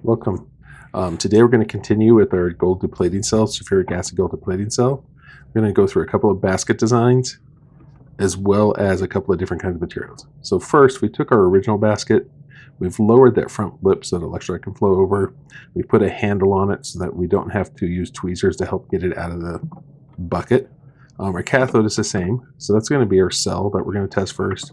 Welcome. Today we're going to continue with our gold deplating cell, sulfuric acid gold deplating cell. We're going to go through a couple of basket designs as well as a couple of different kinds of materials. So first, we took our original basket. We've lowered that front lip so that electrolyte can flow over. We put a handle on it so that we don't have to use tweezers to help get it out of the bucket. Our cathode is the same, so that's going to be our cell that we're going to test first.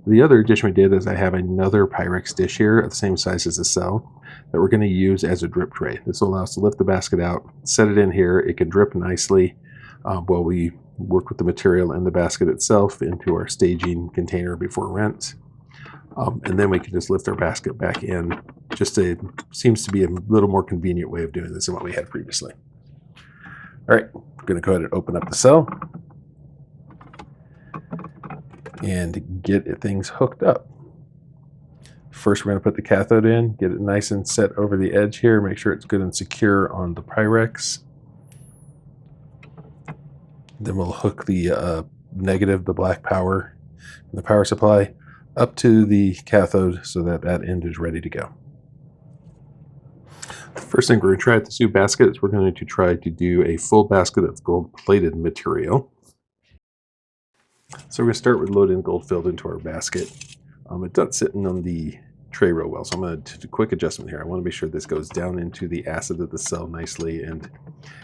The other addition we did is I have another Pyrex dish here at the same size as the cell that we're going to use as a drip tray. This will allow us to lift the basket out, set it in here. It can drip nicely while we work with the material and the basket itself into our staging container before rinse. And then we can just lift our basket back in. Seems to be a little more convenient way of doing this than what we had previously. All right, we're going to go ahead and open up the cell and get things hooked up. First, we're going to put the cathode in, get it nice and set over the edge here, make sure it's good and secure on the Pyrex. Then we'll hook the negative, the black power, the power supply up to the cathode so that that end is ready to go. The first thing we're going to try at this new basket is we're going to try to do a full basket of gold-plated material. So we're going to start with loading gold filled into our basket. It's not sitting on the tray real well, so I'm going to do a quick adjustment here. I want to make sure this goes down into the acid of the cell nicely and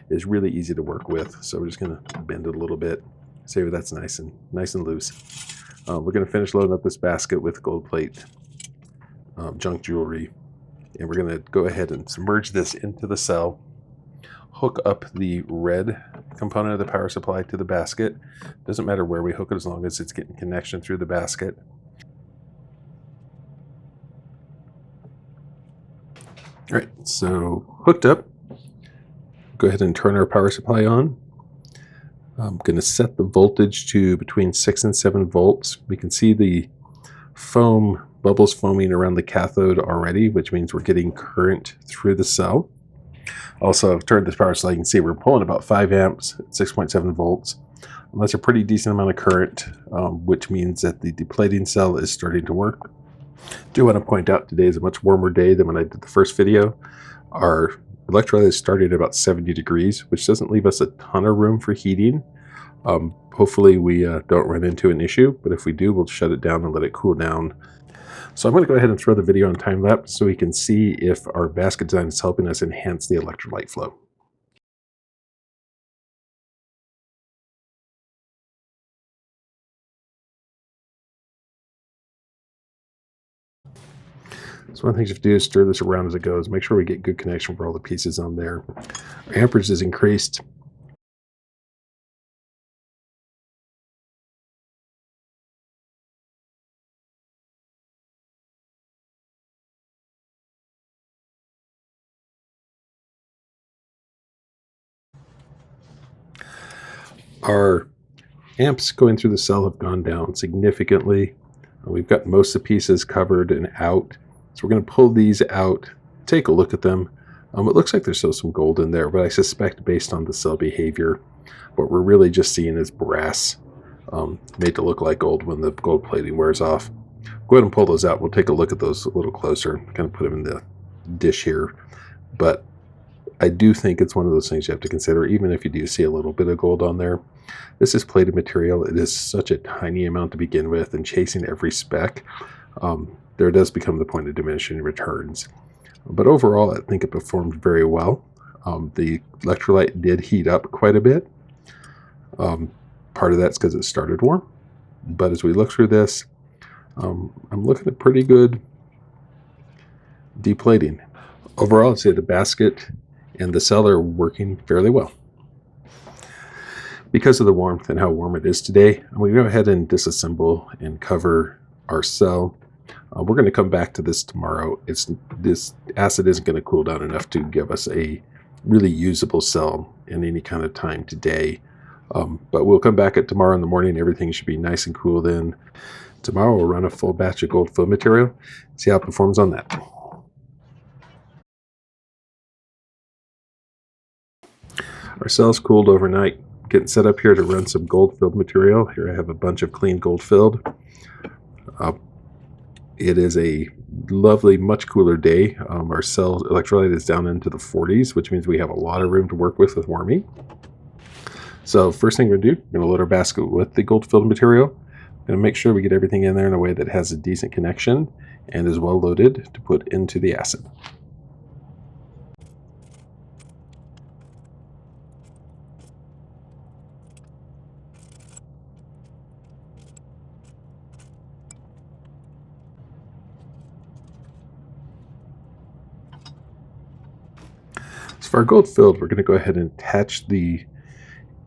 is really easy to work with. So we're just going to bend it a little bit, see if that's nice and loose. We're going to finish loading up this basket with gold plate, junk jewelry, and we're going to go ahead and submerge this into the cell. Hook up the red component of the power supply to the basket. Doesn't matter where we hook it as long as it's getting connection through the basket. All right, so hooked up. Go ahead and turn our power supply on. I'm going to set the voltage to between 6 and 7 volts. We can see the foam bubbles foaming around the cathode already, which means we're getting current through the cell. Also, I've turned this power supply. You can see we're pulling about 5 amps at 6.7 volts. And that's a pretty decent amount of current, which means that the deplating cell is starting to work. I do want to point out today is a much warmer day than when I did the first video. Our electrolyte is starting at about 70 degrees, which doesn't leave us a ton of room for heating. Hopefully we don't run into an issue, but if we do, we'll shut it down and let it cool down. So I'm going to go ahead and throw the video on time lapse so we can see if our basket design is helping us enhance the electrolyte flow. So one thing you have to do is stir this around as it goes. Make sure we get good connection for all the pieces on there. Our amperage is increased. Our amps going through the cell have gone down significantly. We've got most of the pieces covered and out. So we're going to pull these out, take a look at them. It looks like there's still some gold in there, but I suspect based on the cell behavior, what we're really just seeing is brass made to look like gold when the gold plating wears off. Go ahead and pull those out. We'll take a look at those a little closer, kind of put them in the dish here. But I do think it's one of those things you have to consider, even if you do see a little bit of gold on there. This is plated material. It is such a tiny amount to begin with, and chasing every speck, there does become the point of diminishing returns. But overall, I think it performed very well. The electrolyte did heat up quite a bit. Part of that's because it started warm. But as we look through this, I'm looking at pretty good deplating. Overall, I'd say the basket and the cell are working fairly well. Because of the warmth and how warm it is today, I'm going to go ahead and disassemble and cover our cell. We're going to come back to this tomorrow. This acid isn't going to cool down enough to give us a really usable cell in any kind of time today. But we'll come back at tomorrow in the morning. Everything should be nice and cool then. Tomorrow we'll run a full batch of gold fill material, see how it performs on that. Our cell's cooled overnight. Getting set up here to run some gold filled material. Here I have a bunch of clean gold filled. It is a lovely, much cooler day. Our cell electrolyte is down into the 40s, which means we have a lot of room to work with warming. So first thing we're going to do, we're going to load our basket with the gold-filled material. We're going to make sure we get everything in there in a way that has a decent connection and is well loaded to put into the acid. So for our gold filled, we're going to go ahead and attach the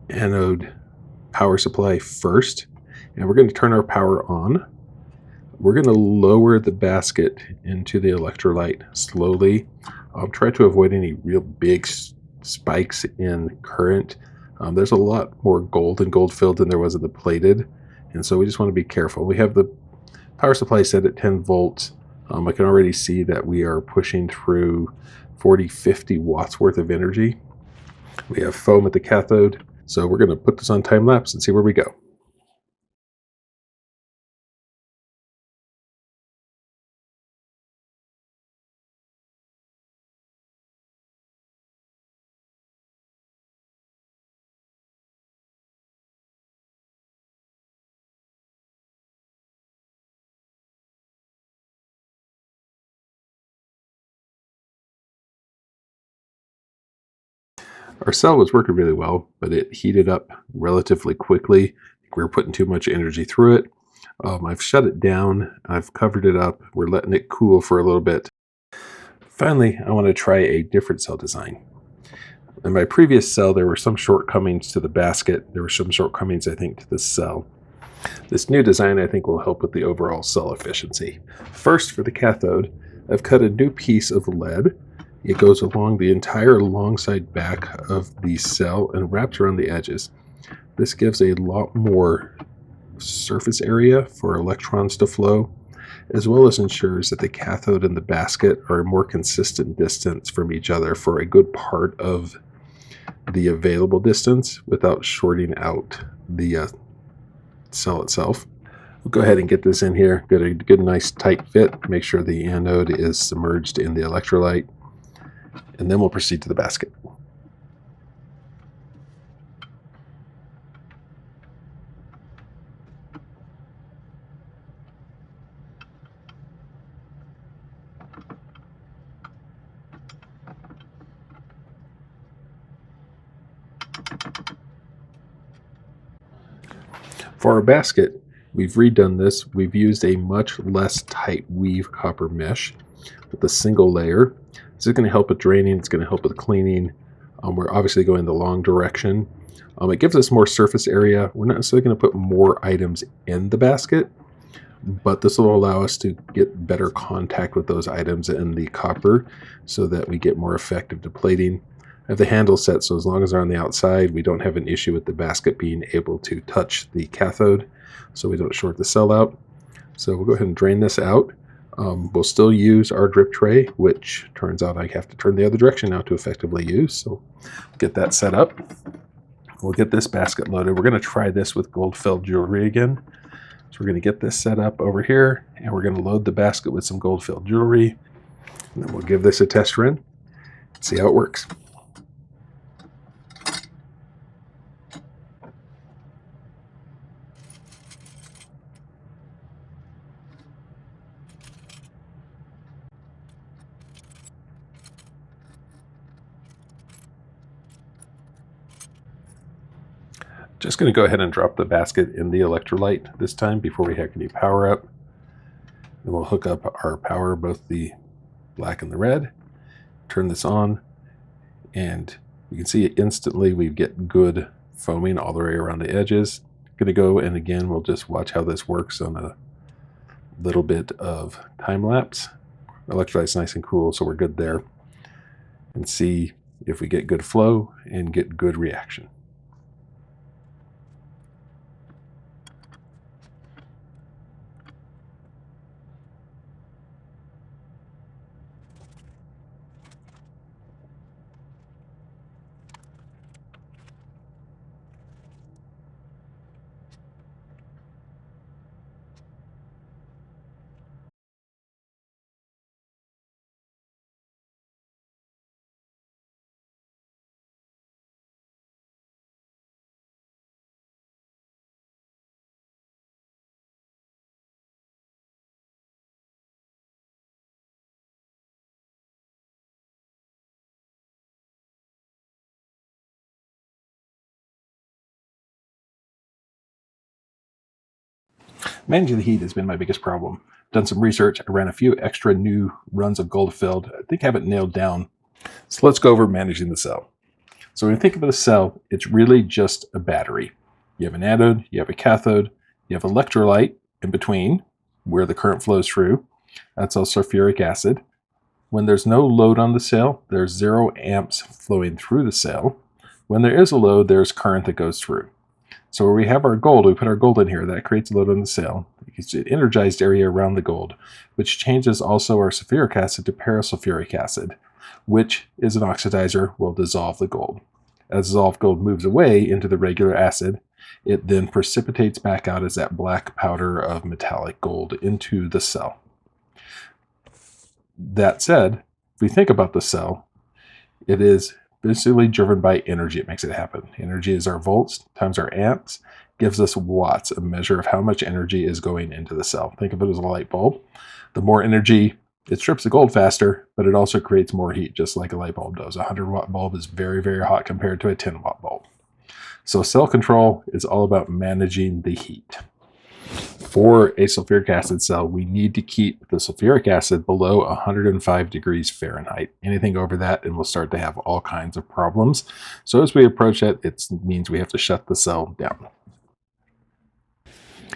anode power supply first, and we're going to turn our power on. We're going to lower the basket into the electrolyte slowly. Try to avoid any real big spikes in current. There's a lot more gold in gold filled than there was in the plated, and so we just want to be careful. We have the power supply set at 10 volts. I can already see that we are pushing through 40-50 watts worth of energy. We have foam at the cathode, so we're going to put this on time lapse and see where we go. Our cell was working really well, but it heated up relatively quickly. We were putting too much energy through it. I've shut it down. I've covered it up. We're letting it cool for a little bit. Finally, I want to try a different cell design. In my previous cell, there were some shortcomings to the basket. There were some shortcomings, I think, to the cell. This new design, I think, will help with the overall cell efficiency. First, for the cathode, I've cut a new piece of lead. It goes along the entire long side back of the cell and wraps around the edges. This gives a lot more surface area for electrons to flow, as well as ensures that the cathode and the basket are a more consistent distance from each other for a good part of the available distance without shorting out the cell itself. We'll go ahead and get this in here, get a good nice tight fit, make sure the anode is submerged in the electrolyte, and then we'll proceed to the basket. For our basket, we've redone this. We've used a much less tight weave copper mesh with a single layer. This is going to help with draining. It's going to help with cleaning. We're obviously going the long direction. It gives us more surface area. We're not necessarily going to put more items in the basket, but this will allow us to get better contact with those items in the copper so that we get more effective deplating. I have the handle set, so as long as they're on the outside, we don't have an issue with the basket being able to touch the cathode, so we don't short the cell out. So we'll go ahead and drain this out. We'll still use our drip tray, which turns out I have to turn the other direction now to effectively use. So get that set up. We'll get this basket loaded. We're going to try this with gold-filled jewelry again. So we're going to get this set up over here, and we're going to load the basket with some gold-filled jewelry. And then we'll give this a test run, see how it works. Just going to go ahead and drop the basket in the electrolyte this time before we hook any power up. Then we'll hook up our power, both the black and the red, turn this on, and you can see instantly we get good foaming all the way around the edges. Going to go, and again, we'll just watch how this works on a little bit of time lapse. Electrolyte's nice and cool, so we're good there. And see if we get good flow and get good reaction. Managing the heat has been my biggest problem. Done some research. I ran a few extra new runs of gold filled. I think I have it nailed down. So let's go over managing the cell. So when you think about a cell, it's really just a battery. You have an anode, you have a cathode, you have electrolyte in between where the current flows through. That's all sulfuric acid. When there's no load on the cell, there's 0 amps flowing through the cell. When there is a load, there's current that goes through. So where we have our gold, we put our gold in here. That creates a load on the cell. It's an energized area around the gold, which changes also our sulfuric acid to parasulfuric acid, which is an oxidizer, will dissolve the gold. As dissolved gold moves away into the regular acid, it then precipitates back out as that black powder of metallic gold into the cell. That said, if we think about the cell, it is basically driven by energy. It makes it happen. Energy is our volts times our amps, gives us watts, a measure of how much energy is going into the cell. Think of it as a light bulb. The more energy, it strips the gold faster, but it also creates more heat, just like a light bulb does. A 100-watt bulb is very, very hot compared to a 10-watt bulb. So cell control is all about managing the heat. For a sulfuric acid cell, we need to keep the sulfuric acid below 105 degrees Fahrenheit. Anything over that, and we'll start to have all kinds of problems. So as we approach it, it means we have to shut the cell down.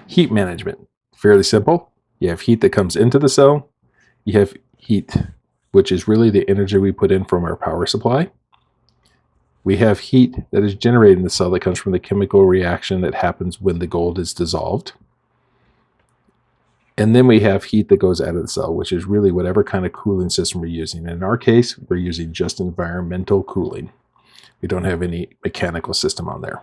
Heat management, fairly simple. You have heat that comes into the cell. You have heat, which is really the energy we put in from our power supply. We have heat that is generated in the cell that comes from the chemical reaction that happens when the gold is dissolved. And then we have heat that goes out of the cell, which is really whatever kind of cooling system we're using. And in our case, we're using just environmental cooling. We don't have any mechanical system on there.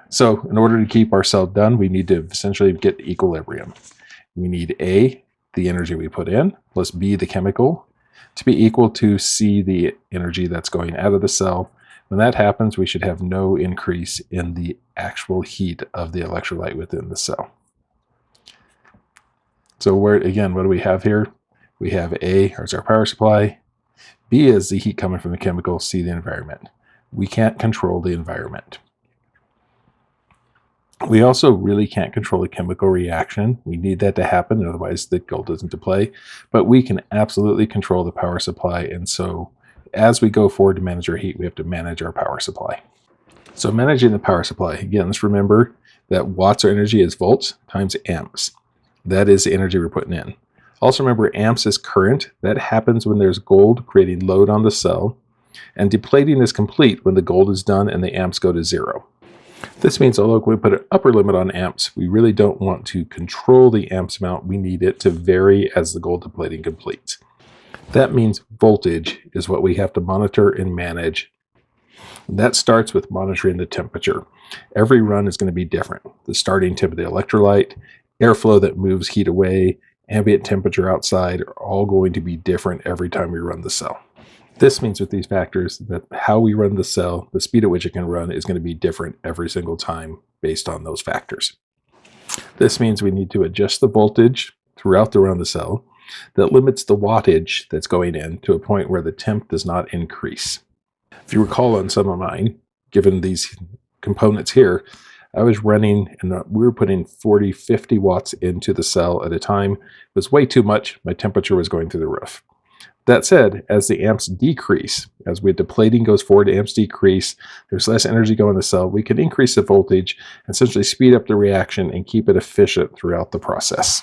So in order to keep our cell done, we need to essentially get equilibrium. We need A, the energy we put in, plus B, the chemical, to be equal to C, the energy that's going out of the cell. When that happens, we should have no increase in the actual heat of the electrolyte within the cell. So again, what do we have here? We have A as our power supply, B is the heat coming from the chemical, C the environment. We can't control the environment. We also really can't control the chemical reaction. We need that to happen, otherwise the gold doesn't deplay. But we can absolutely control the power supply, and so as we go forward to manage our heat, we have to manage our power supply. So managing the power supply, again, let's remember that watts or energy is volts times amps. That is the energy we're putting in. Also remember, amps is current. That happens when there's gold creating load on the cell. And deplating is complete when the gold is done and the amps go to 0. This means although we put an upper limit on amps, we really don't want to control the amps amount. We need it to vary as the gold deplating completes. That means voltage is what we have to monitor and manage. That starts with monitoring the temperature. Every run is going to be different. The starting temp of the electrolyte, airflow that moves heat away, ambient temperature outside are all going to be different every time we run the cell. This means with these factors that how we run the cell, the speed at which it can run is going to be different every single time based on those factors. This means we need to adjust the voltage throughout the run of the cell that limits the wattage that's going in to a point where the temp does not increase. If you recall on some of mine, given these components here, I was running and we were putting 40, 50 watts into the cell at a time. It was way too much. My temperature was going through the roof. That said, as the amps decrease, as the deplating goes forward, amps decrease, there's less energy going in the cell, we can increase the voltage, essentially speed up the reaction and keep it efficient throughout the process.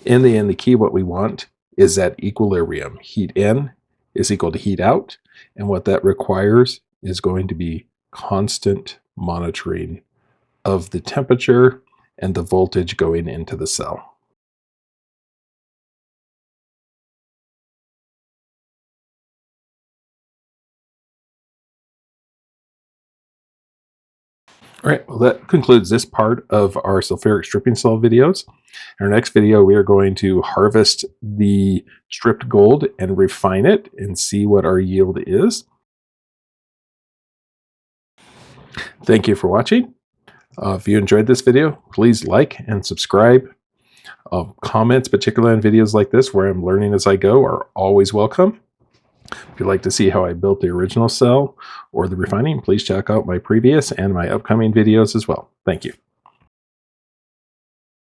In the end, the key what we want is that equilibrium. Heat in is equal to heat out, and what that requires is going to be constant monitoring of the temperature and the voltage going into the cell. All right, well, that concludes this part of our sulfuric stripping cell videos. In our next video, we are going to harvest the stripped gold and refine it and see what our yield is. Thank you for watching. If you enjoyed this video, please like and subscribe. Comments, particularly on videos like this where I'm learning as I go, are always welcome. If you'd like to see how I built the original cell or the refining, please check out my previous and my upcoming videos as well. Thank you.